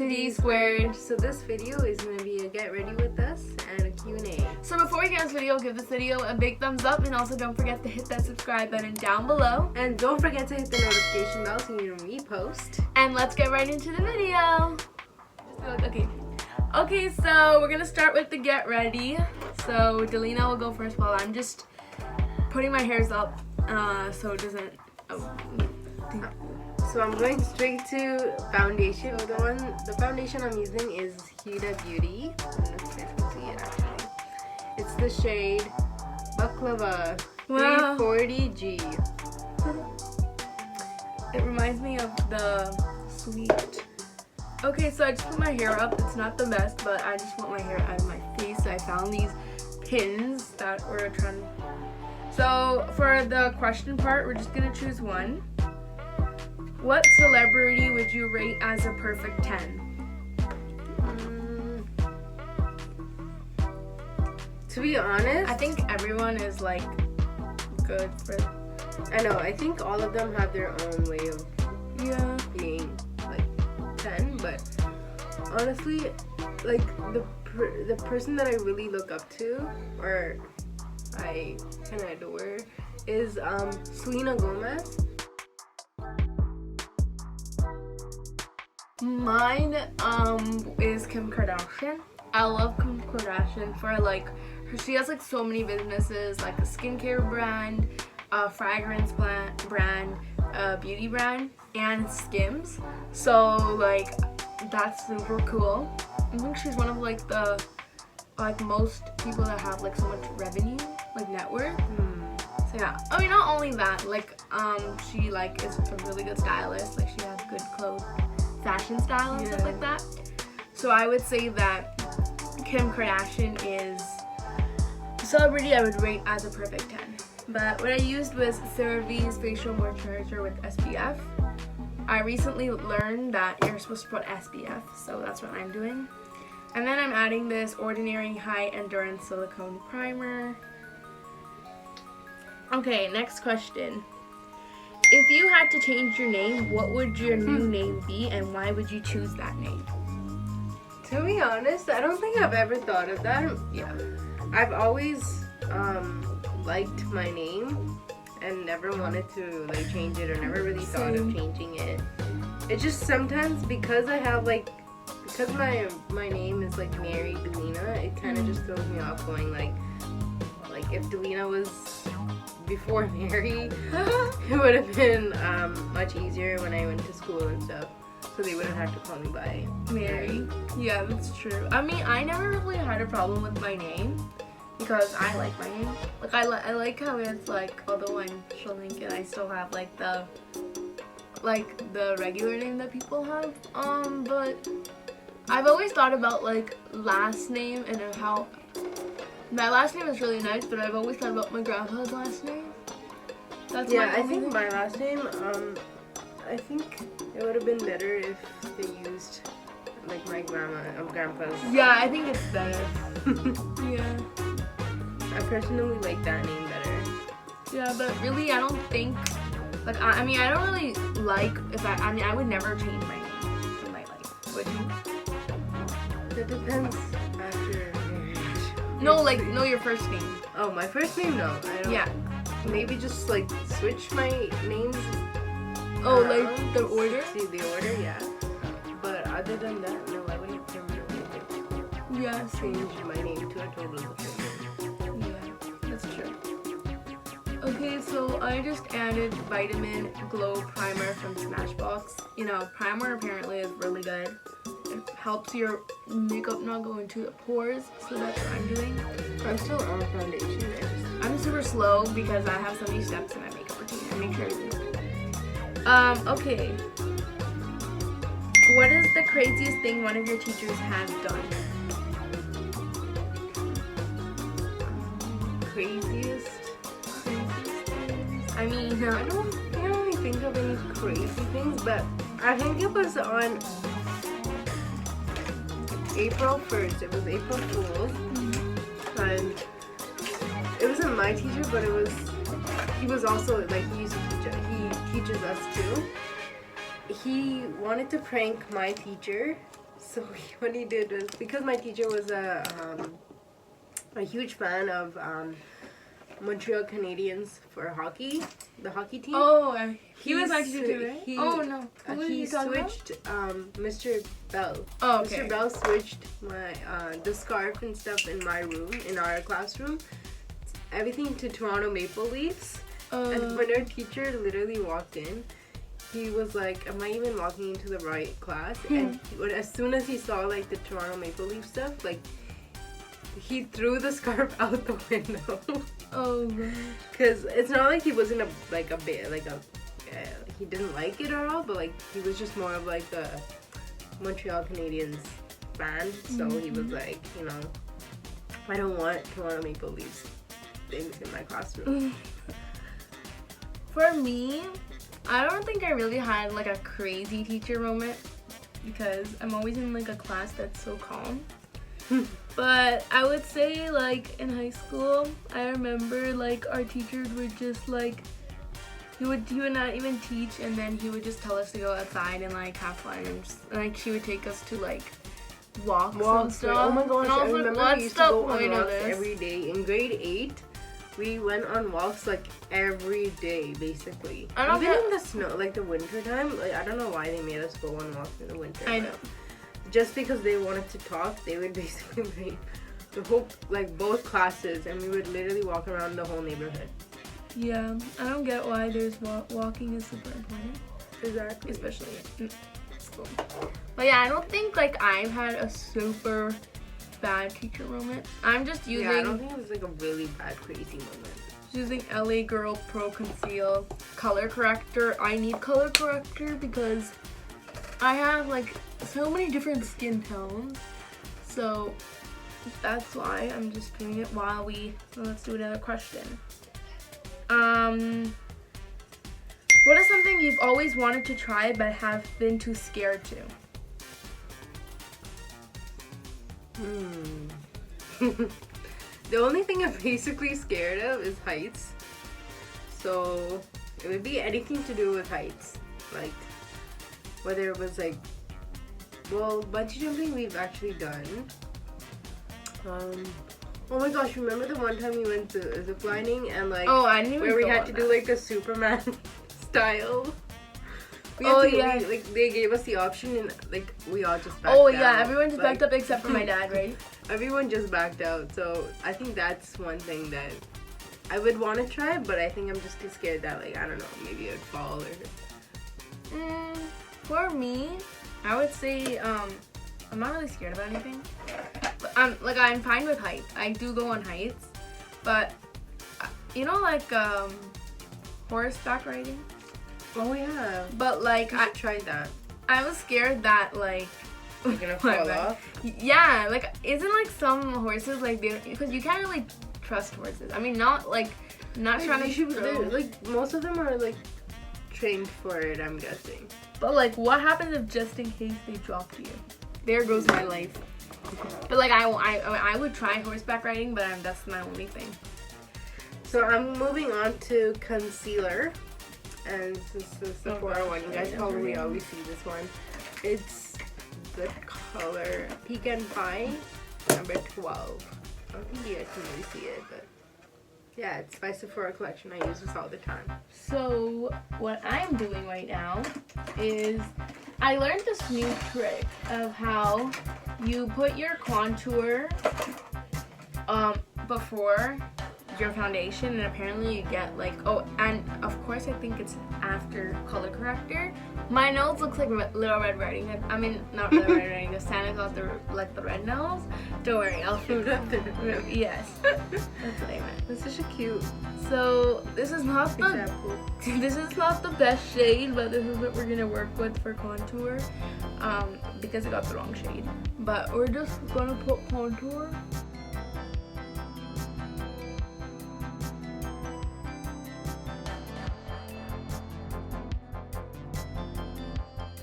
to D squared. So this video is going to be a get ready with us and a Q&A. So before we get into this video, give this video a big thumbs up and also don't forget to hit that subscribe button down below. And don't forget to hit the notification bell so you know when we post. And let's get right into the video. Okay, so we're going to start with the get ready. So Delina will go first while I'm just putting my hairs up so it doesn't... So I'm going straight to foundation. So the foundation I'm using is Huda Beauty. I don't know if you guys can see it actually. It's the shade Baklava 340G. It reminds me of the sweet. Okay, so I just put my hair up. It's not the best, but I just want my hair out of my face. So I found these pins that were trying. So for the question part, we're just gonna choose one. What celebrity would you rate as a perfect 10? To be honest, I think everyone is like good for. I know. I think all of them have their own way of being like 10. But honestly, like the person that I really look up to or I kind of adore is Selena Gomez. Mine is Kim Kardashian. I love Kim Kardashian for like she has like so many businesses, like a skincare brand, a fragrance brand, a beauty brand, and Skims. So like that's super cool. I think she's one of like the most people that have like so much revenue, like net worth. So yeah, I mean not only that, like she like is a really good stylist. Like she has good clothes. Fashion style and stuff like that. So I would say that Kim Kardashian is a celebrity I would rate as a perfect 10. But what I used was CeraVe's facial moisturizer with SPF. I recently learned that you're supposed to put SPF, so that's what I'm doing. And then I'm adding this Ordinary High Endurance Silicone Primer. Okay, next question. If you had to change your name, what would your new name be and why would you choose that name? To be honest, I don't think I've ever thought of that. Yeah. I've always liked my name and never wanted to like change it or never really thought of changing it. It's just sometimes because I have because my name is like Mary Delina, it kind of just throws me off going like if Delina was before Mary, it would have been much easier when I went to school and stuff, so they wouldn't have to call me by Mary. Yeah, that's true. I mean, I never really had a problem with my name because I like my name. Like I like how it's like, although I'm Sri-Lankan, I still have like the regular name that people have. But I've always thought about like last name and how. My last name is really nice, but I've always thought about my grandpa's last name. That's I think my last name, I think it would have been better if they used like my grandpa's. Yeah, I think it's better. Yeah. I personally like that name better. Yeah, but really, I don't think, like, I mean, I don't really like, I would never change my name in my life. Would you? It depends after. No, no, your first name. Oh, my first name? No, I don't. Yeah. Maybe just like switch my names. Oh, like the order? See the order, yeah. But other than that, no, I wouldn't permanently change my name to a totally different name. Yeah, that's true. Okay, so I just added Vitamin Glow Primer from Smashbox. You know, primer apparently is really good. It helps your makeup not go into the pores, so that's what I'm doing. I'm still on foundation. I'm super slow because I have so many steps in my makeup routine. I make sure everything's good. Okay. What is the craziest thing one of your teachers has done? Craziest things? I mean, I don't really think of any crazy things, but I think it was on April 1st. It was April Fool's. And it wasn't my teacher, but he was also like he teaches us too. He wanted to prank my teacher, So what he did was, because my teacher was a huge fan of Montreal Canadiens for hockey, the hockey team. Oh, he was my teacher too, right? Oh no, who was he you talking about? switched Mr. Bell. Oh, okay. Mr. Bell switched my the scarf and stuff in my room, in our classroom, everything to Toronto Maple Leafs. And when our teacher literally walked in, he was like, "Am I even walking into the right class?" And as soon as he saw like the Toronto Maple Leaf stuff, like he threw the scarf out the window. Oh gosh. Because it's not like he wasn't he didn't like it at all, but like he was just more of like a Montreal Canadiens fan. So he was like, you know, I don't want Toronto Maple Leafs things in my classroom. For me, I don't think I really had like a crazy teacher moment because I'm always in like a class that's so calm. But I would say like in high school, I remember like our teachers would just like, he would not even teach, and then he would just tell us to go outside and like have fun, and just, like she would take us to like walks and stuff. Oh my gosh, I remember like, we used to go on walks every day. In grade 8, we went on walks like every day basically. Even in the snow, like the winter time. Like, I don't know why they made us go on walks in the winter. I know. Just because they wanted to talk, they would basically bring the whole, like both classes, and we would literally walk around the whole neighborhood. Yeah, I don't get why there's walking is super important. Exactly. Especially in school. But yeah, I don't think like I've had a super bad teacher moment. I'm just using. Yeah, I don't think it was like a really bad crazy moment. Using LA Girl Pro Conceal color corrector. I need color corrector because I have like so many different skin tones, so that's why I'm just doing it while let's do another question. What is something you've always wanted to try but have been too scared to? The only thing I'm basically scared of is heights, so it would be anything to do with heights, like whether it was like, well, bungee jumping we've actually done. Oh my gosh, remember the one time we went to zip lining and like where we had to do like a Superman style? They gave us the option and like we all just backed out. Yeah, everyone just backed up except for my dad, right? Everyone just backed out, so I think that's one thing that I would want to try, but I think I'm just too scared that like, I don't know, maybe I'd fall or... For me, I would say I'm not really scared about anything. But I'm fine with heights. I do go on heights, but you know, like horseback riding. Oh yeah. But like I tried that. I was scared that like you're gonna fall off. Yeah, like isn't like some horses like they, because you can't really trust horses. I mean, not trying to. Like most of them are like trained for it, I'm guessing. But like, what happens if just in case they drop you? There goes my life. But like, I would try horseback riding, but that's my only thing. So I'm moving on to concealer, and this is the Sephora one. You guys probably always see this one. It's the color Pecan Pie, number 12. I don't think you guys can really see it, but yeah, it's by Sephora collection. I use this all the time. So what I'm doing right now is I learned this new trick of how you put your contour before your foundation, and apparently you get like, and of course I think it's after color corrector. My nose looks like Little Red Riding Hood. I mean, not Little Red Riding Hood. Santa Claus, the red nose. Don't worry, I'll fix it. Yes, that's what I meant. That's such a cute. So this is not the best shade, but this is what we're gonna work with for contour, because I got the wrong shade. But we're just gonna put contour.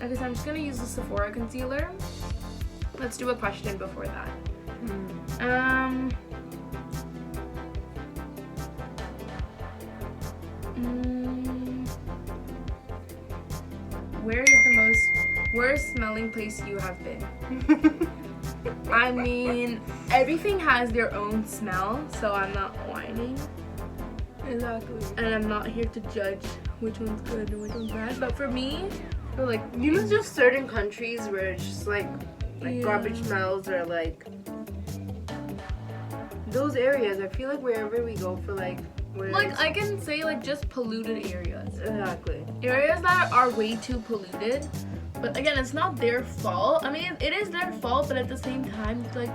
Okay, so I'm just gonna use the Sephora concealer. Let's do a question before that. Where is the most Worst smelling place you have been. I mean, everything has their own smell, so I'm not whining. Exactly. And I'm not here to judge which one's good and which one's bad. But for me, Or like, you know, just certain countries where it's just like Yeah. garbage smells, or like those areas. I feel like wherever we go for like, where like I can say like just polluted areas. exactly. Areas that are way too polluted. But again, it's not their fault. I mean, it is their fault, but at the same time, it's like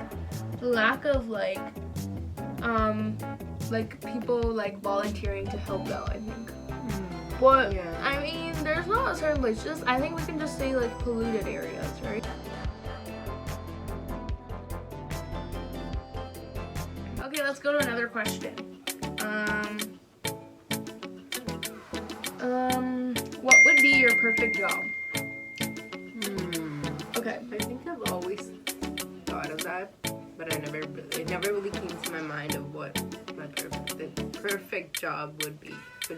the lack of like people like volunteering to help out, I think. But Yeah. I mean, there's not a certain place. Just I think we can just say like polluted areas, right? Okay, let's go to another question. What would be your perfect job? Okay. I think I've always thought of that, but it never really came to my mind of what the perfect job would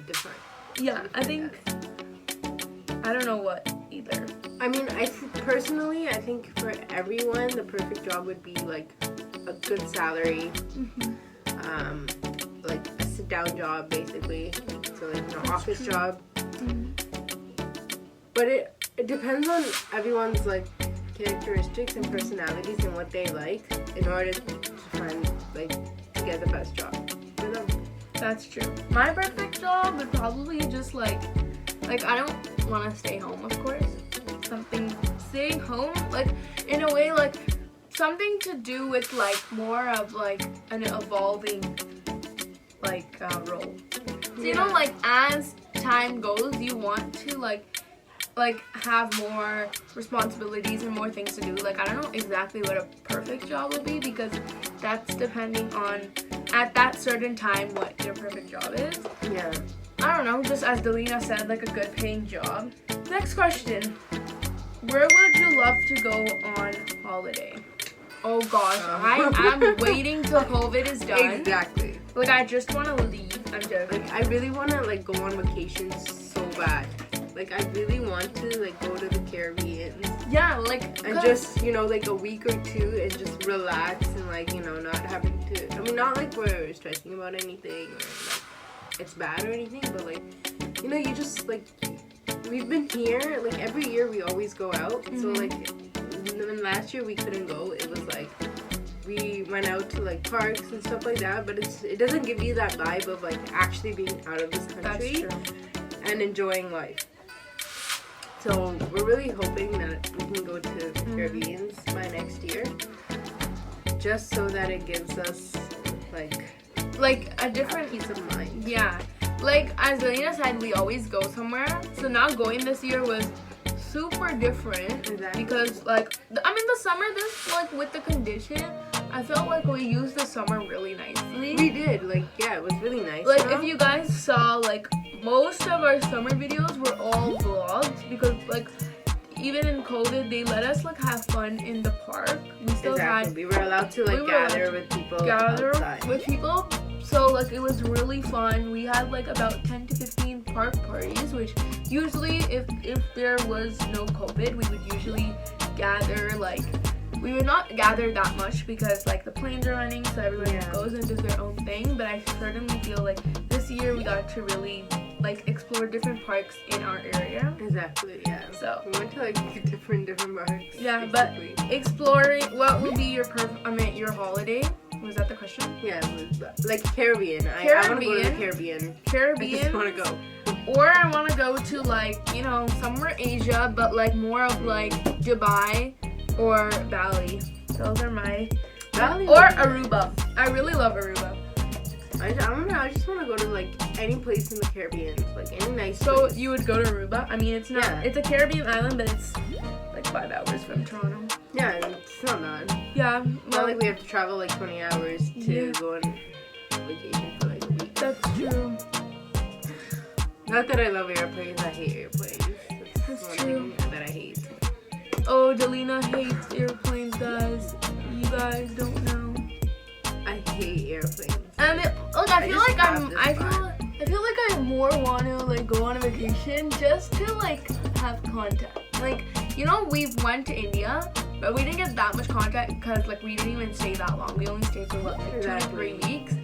define. Yeah, I think I don't know what either. I mean, personally, I think for everyone, the perfect job would be like a good salary, like a sit-down job, basically. So like an office job. But it depends on everyone's like characteristics and personalities and what they like in order to find like to get the best job for them. That's true. My perfect job would probably just like I don't want to stay home, of course. Staying home, like in a way, like something to do with like more of like an evolving like role. So you know, like as time goes, you want to like have more responsibilities and more things to do. Like I don't know exactly what a perfect job will be because that's depending on at that certain time what your perfect job is. Yeah. I don't know, just as Delina said, like a good paying job. Next question. Where would you love to go on holiday? Oh gosh, I am waiting till COVID is done. Exactly. Like I just want to leave. I'm joking. Like I really want to like go on vacation so bad. Like I really want to like go to the Caribbean. Yeah, like and just, you know, like a week or two and just relax and like, you know, not having to, I mean, not like we're stressing about anything or like it's bad or anything, but like, you know, you just like, we've been here, like every year we always go out. So like when last year we couldn't go, it was like we went out to like parks and stuff like that, but it doesn't give you that vibe of like actually being out of this country and enjoying life. So we're really hoping that we can go to the Caribbean by next year, just so that it gives us like a different peace of mind. Yeah, like as Zelina said, we always go somewhere. So now going this year was super different because like I mean the summer with the condition, I felt like we used the summer really nicely. We did, like yeah, it was really nice. Like if you guys saw, like most of our summer videos were all vlogs because like even in COVID they let us like have fun in the park. We still we were allowed to like gather with people outside. So like it was really fun. We had like about 10 to 15 park parties, which usually if there was no COVID we would usually gather like. We would not gather that much because like the planes are running, so everyone goes and does their own thing. But I certainly feel like this year we got to really like explore different parks in our area. Exactly, yeah. So we went to like different parks. Yeah, basically. But exploring, what would be your your holiday? Was that the question? Yeah, it was like Caribbean. I want to go to the Caribbean. I just want to go. Or I want to go to like, you know, somewhere Asia, but like more of like Dubai. Or Bali. Those are my... Bali or Aruba. I really love Aruba. I just want to go to like any place in the Caribbean. Like any nice So place. you would go to Aruba? I mean, it's not... It's a Caribbean island, but it's like 5 hours from Toronto. Yeah, it's not bad. Yeah. It's not like we have to travel like 20 hours to go on vacation for like a week. That's true. Not that I love airplanes. I hate airplanes. That's one true. thing that I hate. Oh, Delina hates airplanes, guys. You guys don't know. I hate airplanes. I mean, look, I feel like I more want to like go on a vacation just to like have contact. Like, you know, we went to India, but we didn't get that much content because, like, we didn't even stay that long. We only stayed for, what, like, Exactly. 2 to 3 weeks.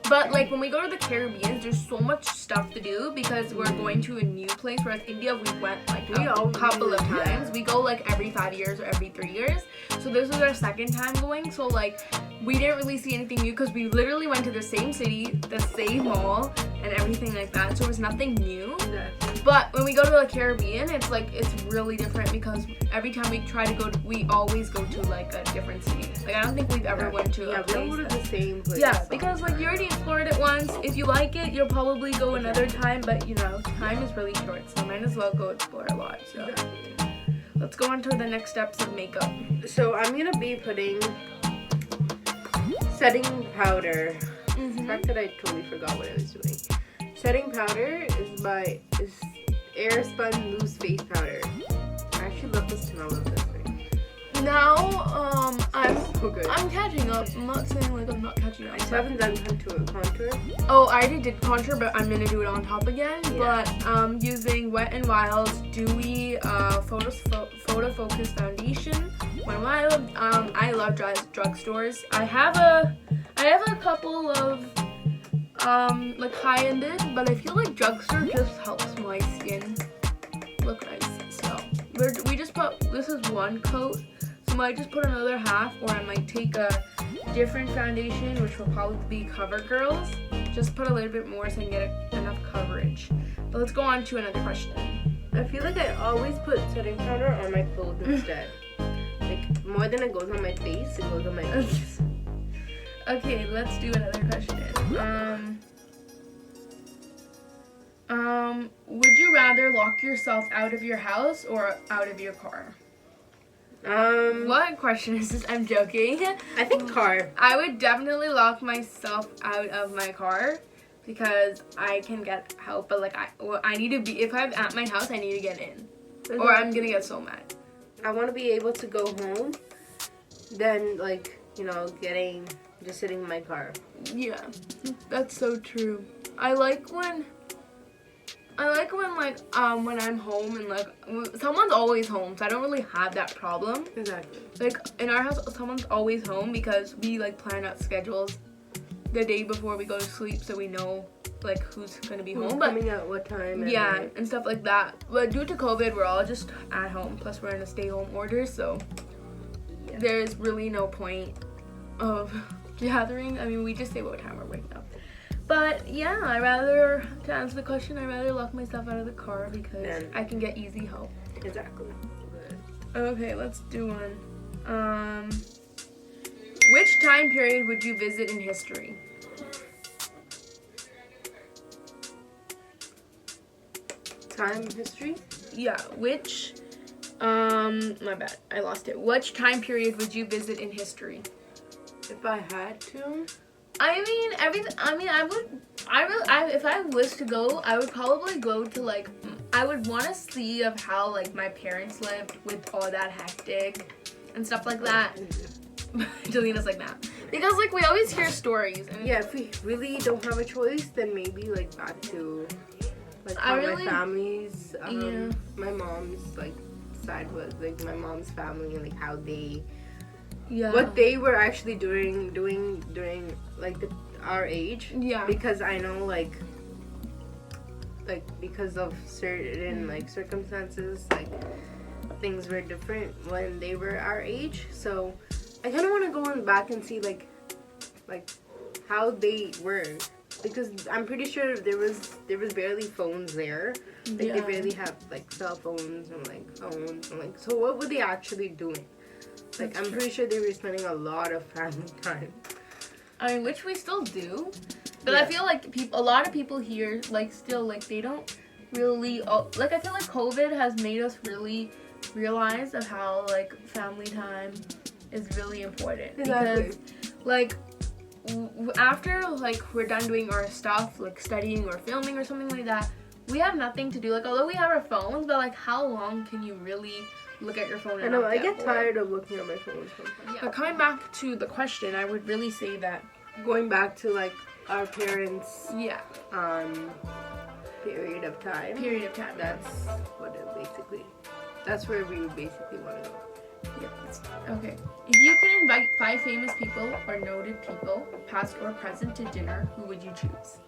But, like, when we go to the Caribbean, there's so much stuff to do because we're going to a new place. Whereas India, we went, like, a couple of times. We go, like, every 5 years or every 3 years. So this was our second time going. So, like, we didn't really see anything new because we literally went to the same city, the same mall, and everything like that. So it was nothing new. Exactly. But when we go to the Caribbean, it's like, it's really different because every time we try to go, we always go to like a different city. Like, I don't think we've ever went to a we don't go to place. the same place. Yeah, because like you already explored it once. If you like it, you'll probably go another time. But you know, time is really short, so might as well go explore a lot. So let's go on to the next steps of makeup. So I'm gonna be putting setting powder. The fact that I totally forgot what I was doing. Setting powder is air spun loose face powder. I actually love the smell of this thing. Now, So good. I'm catching up. I'm not saying like I'm not catching up. I still haven't done contour. Oh, I already did contour, but I'm gonna do it on top again. Yeah. But using Wet n Wild's Dewy Photo Focus Foundation. Wet n Wild. I love drugstores. I have a couple of like high-ended, but I feel like drugstore just helps my skin look nice. So we just put, this is one coat, so I might just put another half, or I might take a different foundation, which will probably be CoverGirl's. Just put a little bit more so I can get enough coverage. But let's go on to another question. I feel like I always put setting powder on my clothes instead. Like, more than it goes on my face, it goes on my face. Okay, let's do another question. Would you rather lock yourself out of your house or out of your car? What question is this? I'm joking. I think car. I would definitely lock myself out of my car because I can get help, but like I need to be, if I'm at my house, I need to get in, or I'm gonna get so mad. I want to be able to go home, then like, you know, just sitting in my car. Yeah, that's so true. I like when like when I'm home and like someone's always home, so I don't really have that problem. Exactly. Like in our house, someone's always home because we like plan out schedules the day before we go to sleep, so we know like who's gonna be home. But coming at what time? And yeah, like, and stuff like that. But due to COVID, we're all just at home. Plus, we're in a stay-home order, so there's really no point of gathering. I mean, we just say what time we're waking up. But yeah, to answer the question, I'd rather lock myself out of the car because I can get easy help. Exactly. Okay, let's do one. Which time period would you visit in history? Time history? Yeah, which, my bad, I lost it. Which time period would you visit in history? If I had to? If I was to go, I would probably go to like, I would want to see of how like my parents lived with all that hectic and stuff like that. Jalena's like that. Because like we always hear stories. And yeah, if we really don't have a choice, then maybe like back to like how my family's, my mom's like side was, like my mom's family and like how they, what they were actually doing during like our age. Yeah. Because I know like because of certain like circumstances, like things were different when they were our age. So I kind of want to go on back and see like how they were, because I'm pretty sure there was barely phones there. Like they barely have like cell phones and like phones and like, so what were they actually doing? Like I'm pretty sure they were spending a lot of family time. I mean, which we still do, but I feel like a lot of people here like still like they don't really like. I feel like COVID has made us really realize of how like family time is really important. Exactly. Because like after like we're done doing our stuff, like studying or filming or something like that, we have nothing to do. Like although we have our phones, but like how long can you really look at your phone? I know, I get tired of looking at my phone sometimes. Yeah. But coming back to the question, I would really say that going back to like our parents' period of time. Period of time. That's what it basically. That's where we would basically want to go. Yep. Okay. If you can invite 5 famous people or noted people, past or present, to dinner, who would you choose?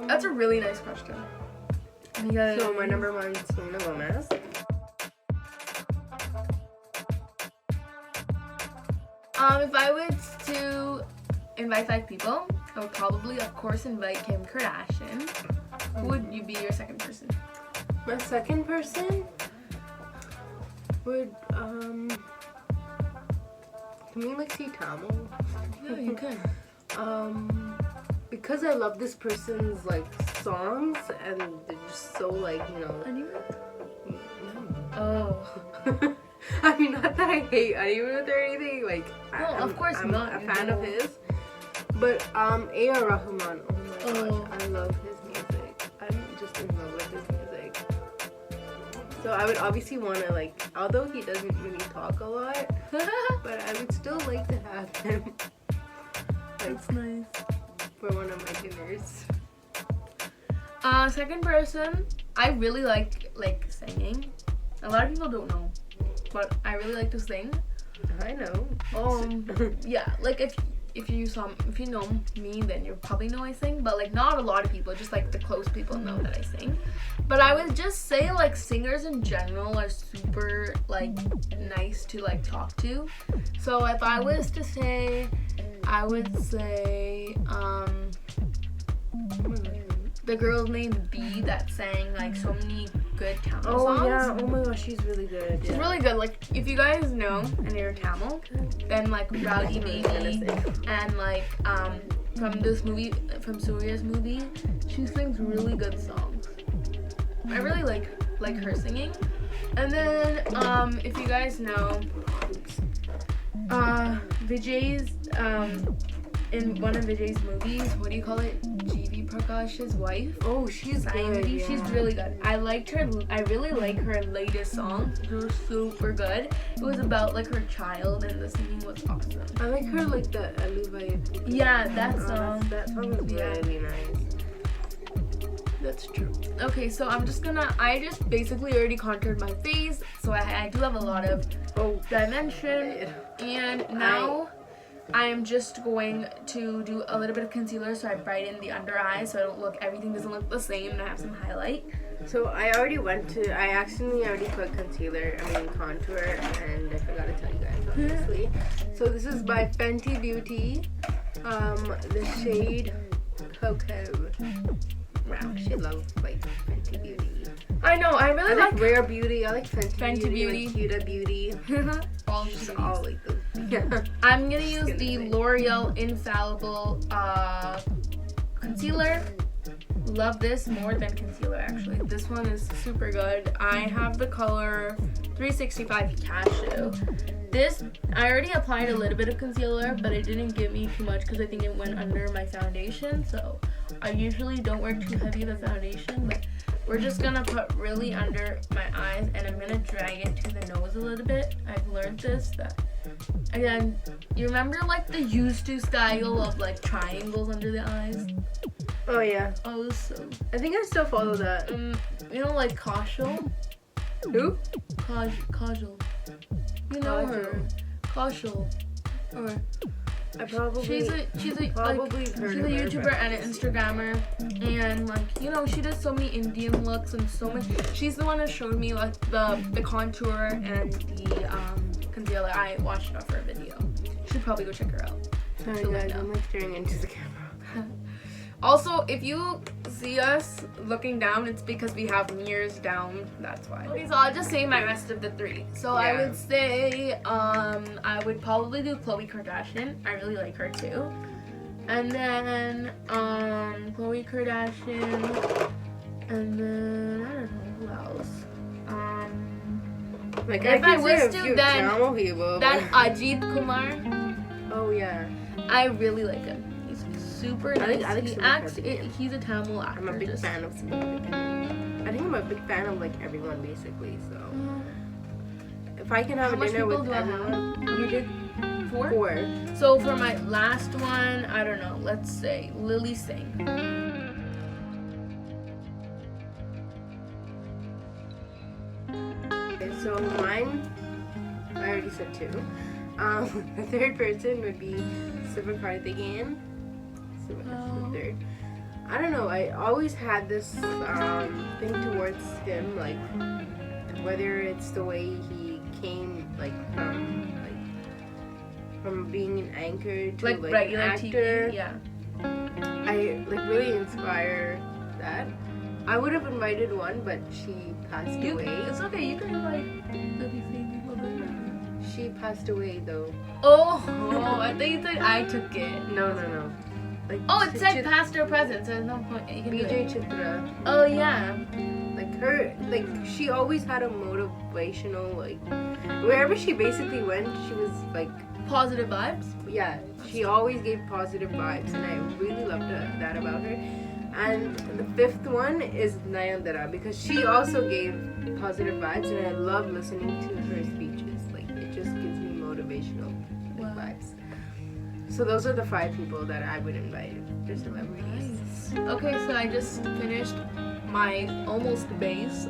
That's a really nice question. So my number 1 is Selena Gomez. If I was to invite 5 people, I would probably, of course, invite Kim Kardashian. Who would you be your second person? My second person would can we like say Tamil? Yeah, you could. Because I love this person's like songs and they're just so like, you know. Anyone? No. Oh. I mean, not that I hate Anirudh or anything. Like, No, of course I'm not. a fan of his. But A.R. Rahman, oh my gosh, I love his music. I'm just in love with his music. So I would obviously want to like, although he doesn't really talk a lot, but I would still like to have him. Like, That's nice. For one of my dinners. Second person, I really like singing. A lot of people don't know, but I really like to sing. I know. Yeah, like if you know me, then you probably know I sing, but like not a lot of people, just like the close people know that I sing. But I would just say like singers in general are super like nice to like talk to. So if I was to say, I would say the girl named B that sang like so many good Tamil songs. Oh yeah, oh my gosh, she's really good. She's really good. Like if you guys know and you're Tamil, then like Rowdy Baby and like from this movie, from Surya's movie, she sings really good songs. I really like her singing. And then if you guys know Vijay's in one of Vijay's movies, what do you call it? G.V. Prakash's wife. Oh, she's good. Yeah. She's really good. I really like her latest song. It was super good. It was about like her child and the singing was awesome. I like her like the Aluvaya. Yeah, that song. That song is really nice. That's true. Okay, so I just basically already contoured my face, so I do have a lot of dimension, and now I am just going to do a little bit of concealer so I brighten the under eye so everything doesn't look the same, and I have some highlight. So I accidentally already put contour, and I forgot to tell you guys, obviously. So this is by Fenty Beauty, the shade Cocoa. Wow, she loves like Fenty Beauty. I know, I really like Rare Beauty. I like Fenty Beauty. Like Huda Beauty. all like those. Yeah. I'm gonna use the L'Oreal Infallible concealer. Love this more than concealer actually. This one is super good. I have the color 365 Cashew. This, I already applied a little bit of concealer, but it didn't give me too much because I think it went under my foundation. So I usually don't wear too heavy of a foundation, but we're just gonna put really under my eyes, and I'm gonna drag it to the nose a little bit. I've learned this, that, again, you remember like the used to style of like triangles under the eyes? Oh yeah. Oh, so. I think I still follow that. You know, like Kajal? Who? Kajal. You know her. Kajal. Or I probably. She's a YouTuber and an Instagrammer, and like she does so many Indian looks and so much. She's the one that showed me like the contour and the concealer. I watched it off her video. You should probably go check her out. Sorry guys, I'm like staring into the camera. Also, if you see us looking down, it's because we have mirrors down. That's why. Okay, so I'll just say my rest of the 3. So yeah. I would say, I would probably do Khloe Kardashian. I really like her too. And then, Khloe Kardashian. And then, I don't know who else. Like if I was to, then Ajit Kumar. Oh yeah. I really like him. Super nice. I like he's a Tamil actor. I'm a big fan of I think I'm a big fan of like everyone basically. So if I can have a dinner with everyone, you did 4? 4. So for my last one, I don't know. Let's say Lily Singh. So mine, I already said 2. The third person would be Sivakarthikeyan. So that's the third. I don't know. I always had this thing towards him, like whether it's the way he came, like from being an anchor to Like like regular an actor. TV, yeah. I like really inspire that. I would have invited one, but she passed away. It's okay, you can invite the same people that She passed away though. Oh, I thought you said I took it. No. Like Oh, it said past or present, so there's no point. You can do BJ it. Chitra. Oh, yeah. Like her, like she always had a motivational, like wherever she basically went, she was like, Positive vibes. yeah, she always gave positive vibes, and I really loved that about her. And the 5th one is Nayandara, because she also gave positive vibes, and I love listening to her speeches. Like it just gives me motivational vibes. So those are the 5 people that I would invite. They're celebrities. Nice. Okay, so I just finished my almost base.